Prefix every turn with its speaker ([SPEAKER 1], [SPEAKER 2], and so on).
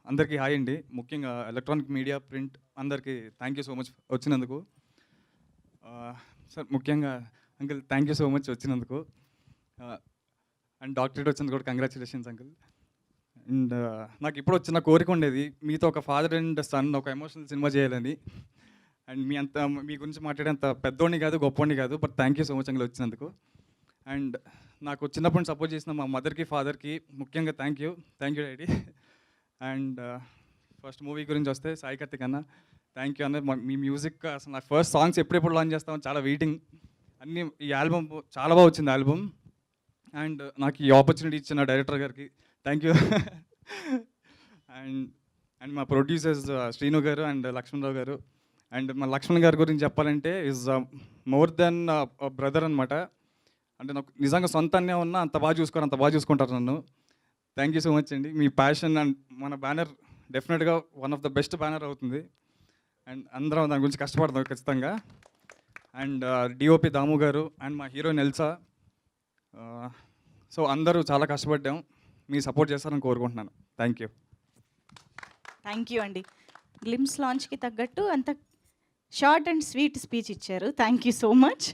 [SPEAKER 1] అందరికీ హాయ్ అండి. ముఖ్యంగా ఎలక్ట్రానిక్ మీడియా, ప్రింట్ అందరికీ థ్యాంక్ యూ సో మచ్ వచ్చినందుకు. సార్ ముఖ్యంగా uncle thank you so much వచ్చినందుకు. అండ్ డాక్టరేట్ వచ్చినందుకు కూడా కంగ్రాచులేషన్స్ అంకుల్. అండ్ నాకు ఇప్పుడు వచ్చిన కోరిక ఉండేది, మీతో ఒక ఫాదర్ అండ్ సన్ ఒక ఎమోషనల్ సినిమా చేయాలని. అండ్ మీ గురించి మాట్లాడేంత పెద్దోడిని కాదు, గొప్పోడిని కాదు, but thank you so much uncle వచ్చినందుకు. అండ్ నాకు చిన్నప్పుడు సపోర్ట్ చేసిన మా మదర్కి, ఫాదర్కి ముఖ్యంగా thank you daddy. And first movie గురించి వస్తే సాయి కార్తిక్ అన్న, థ్యాంక్ యూ అన్న. మీ మ్యూజిక్ అసలు నాకు ఫస్ట్ సాంగ్స్ ఎప్పుడెప్పుడు లాంచ్ చేస్తామని చాలా వెయిటింగ్. అన్నీ ఈ ఆల్బమ్ చాలా బాగా వచ్చింది ఆల్బమ్. అండ్ నాకు ఈ ఆపర్చునిటీ ఇచ్చిన డైరెక్టర్ గారికి థ్యాంక్ యూ. అండ్ అండ్ మా ప్రొడ్యూసర్స్ శ్రీను గారు అండ్ లక్ష్మణరావు గారు. అండ్ మా లక్ష్మణ్ గారి గురించి చెప్పాలంటే ఈజ్ మోర్ దెన్ బ్రదర్ అనమాట. అంటే నాకు నిజంగా సొంత అన్నే ఉన్నా అంత బాగా చూసుకుంటారు నన్ను. థ్యాంక్ యూ సో మచ్ అండి. మీ ప్యాషన్ అండ్ మన బ్యానర్ డెఫినెట్గా one of the best banner అవుతుంది. అండ్ అందరం దాని గురించి కష్టపడతాం ఖచ్చితంగా. అండ్ డిఓపి దాము గారు అండ్ మా హీరోయిన్ ఎల్సా. సో అందరూ చాలా కష్టపడ్డాం, మీ సపోర్ట్ చేస్తారని కోరుకుంటున్నాను. థ్యాంక్ యూ
[SPEAKER 2] అండి. గ్లిమ్స్ లాంచ్కి తగ్గట్టు అంత షార్ట్ అండ్ స్వీట్ స్పీచ్ ఇచ్చారు. Thank you so much.